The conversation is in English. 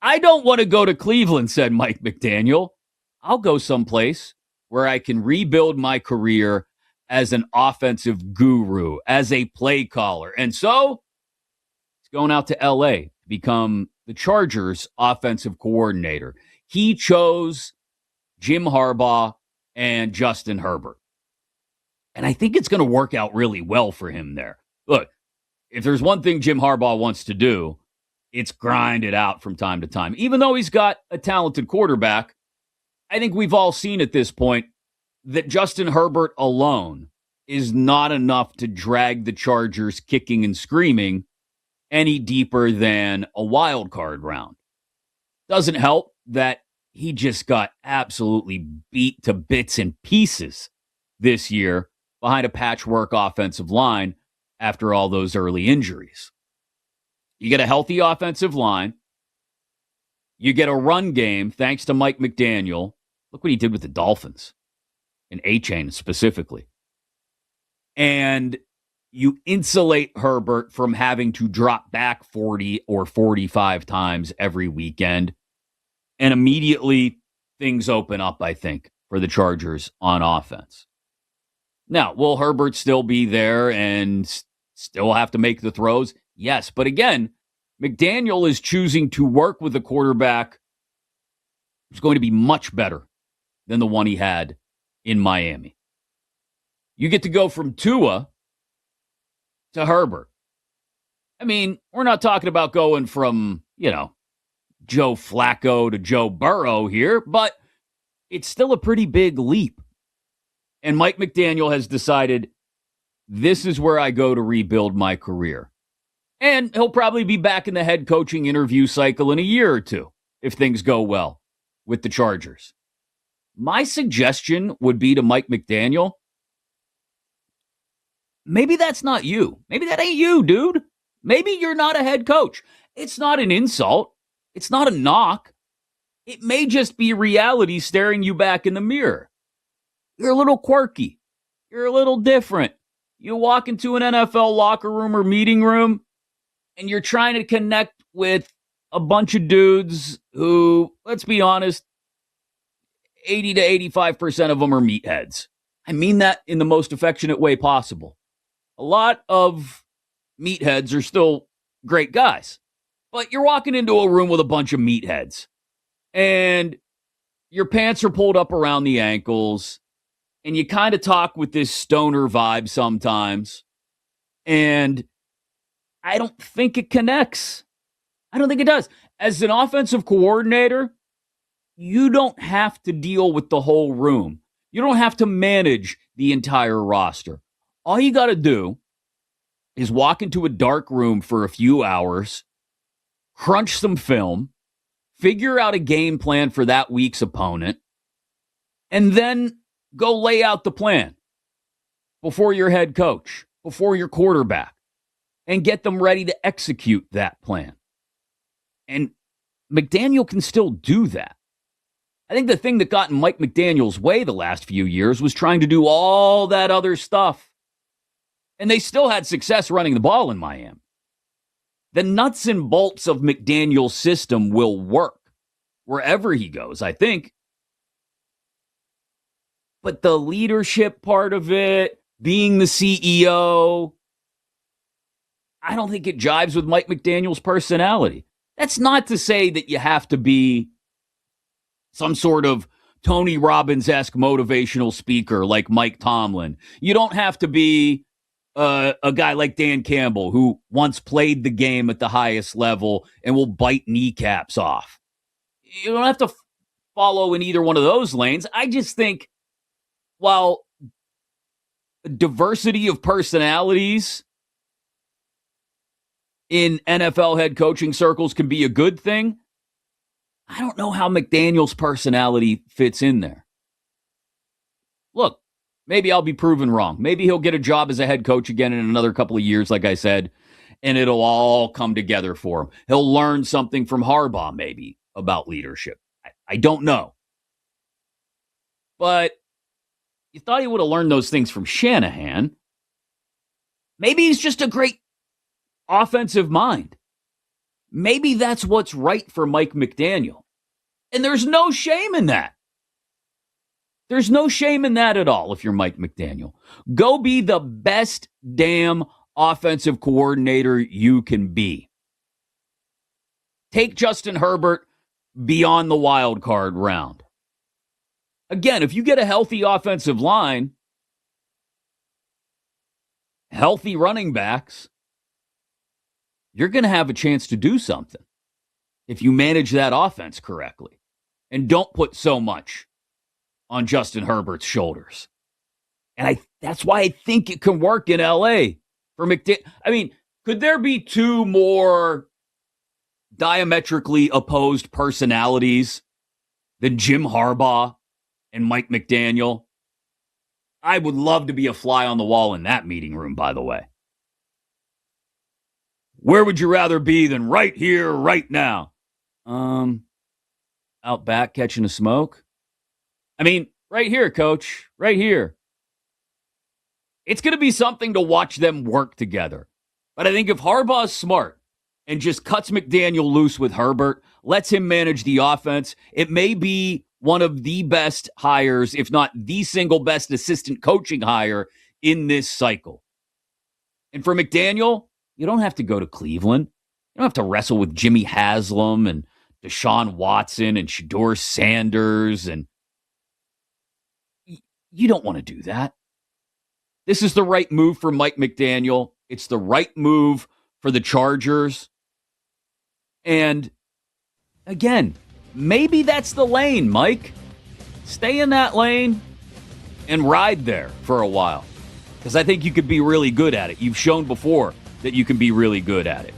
I don't want to go to Cleveland, said Mike McDaniel. I'll go someplace where I can rebuild my career as an offensive guru, as a play caller. And so he's going out to LA to become the Chargers offensive coordinator. He chose Jim Harbaugh and Justin Herbert. And I think it's going to work out really well for him there. Look, if there's one thing Jim Harbaugh wants to do, it's grind it out from time to time. Even though he's got a talented quarterback, I think we've all seen at this point that Justin Herbert alone is not enough to drag the Chargers kicking and screaming any deeper than a wild card round. Doesn't help that he just got absolutely beat to bits and pieces this year behind a patchwork offensive line after all those early injuries. You get a healthy offensive line. You get a run game thanks to Mike McDaniel. Look what he did with the Dolphins, and A-Chain specifically. And you insulate Herbert from having to drop back 40 or 45 times every weekend. And immediately things open up, I think, for the Chargers on offense. Now, will Herbert still be there and still have to make the throws? Yes, but again, McDaniel is choosing to work with a quarterback who's going to be much better than the one he had in Miami. You get to go from Tua to Herbert. I mean, we're not talking about going from, Joe Flacco to Joe Burrow here, but it's still a pretty big leap. And Mike McDaniel has decided this is where I go to rebuild my career. And he'll probably be back in the head coaching interview cycle in a year or two if things go well with the Chargers. My suggestion would be to Mike McDaniel, maybe that's not you. Maybe that ain't you, dude. Maybe you're not a head coach. It's not an insult. It's not a knock. It may just be reality staring you back in the mirror. You're a little quirky. You're a little different. You walk into an NFL locker room or meeting room, and you're trying to connect with a bunch of dudes who, let's be honest, 80 to 85% of them are meatheads. I mean that in the most affectionate way possible. A lot of meatheads are still great guys, but you're walking into a room with a bunch of meatheads, and your pants are pulled up around the ankles, and you kind of talk with this stoner vibe sometimes, and I don't think it connects. I don't think it does. As an offensive coordinator, you don't have to deal with the whole room. You don't have to manage the entire roster. All you got to do is walk into a dark room for a few hours, crunch some film, figure out a game plan for that week's opponent, and then go lay out the plan before your head coach, before your quarterback, and get them ready to execute that plan. And McDaniel can still do that. I think the thing that got in Mike McDaniel's way the last few years was trying to do all that other stuff. And they still had success running the ball in Miami. The nuts and bolts of McDaniel's system will work wherever he goes, I think. But the leadership part of it, being the CEO, I don't think it jives with Mike McDaniel's personality. That's not to say that you have to be some sort of Tony Robbins-esque motivational speaker like Mike Tomlin. You don't have to be a guy like Dan Campbell, who once played the game at the highest level and will bite kneecaps off. You don't have to follow in either one of those lanes. I just think while diversity of personalities in NFL head coaching circles can be a good thing, I don't know how McDaniel's personality fits in there. Look, maybe I'll be proven wrong. Maybe he'll get a job as a head coach again in another couple of years, like I said, and it'll all come together for him. He'll learn something from Harbaugh, maybe, about leadership. I don't know. But you thought he would have learned those things from Shanahan. Maybe he's just a great offensive mind. maybe that's what's right for Mike McDaniel. And there's no shame in that. There's no shame in that at all if you're Mike McDaniel. Go be the best damn offensive coordinator you can be. Take Justin Herbert beyond the wild card round. Again, if you get a healthy offensive line, healthy running backs, you're going to have a chance to do something if you manage that offense correctly and don't put so much on Justin Herbert's shoulders. And that's why I think it can work in L.A. for McDaniel. I mean, could there be two more diametrically opposed personalities than Jim Harbaugh and Mike McDaniel? I would love to be a fly on the wall in that meeting room, by the way. Where would you rather be than right here, right now? Out back catching a smoke? I mean, right here, coach. Right here. It's going to be something to watch them work together. But I think if Harbaugh's smart and just cuts McDaniel loose with Herbert, lets him manage the offense, it may be one of the best hires, if not the single best assistant coaching hire in this cycle. And for McDaniel, you don't have to go to Cleveland. You don't have to wrestle with Jimmy Haslam and Deshaun Watson and Shedeur Sanders. And you don't want to do that. This is the right move for Mike McDaniel. It's the right move for the Chargers. And again, maybe that's the lane, Mike. Stay in that lane and ride there for a while. Because I think you could be really good at it. You've shown before that you can be really good at it.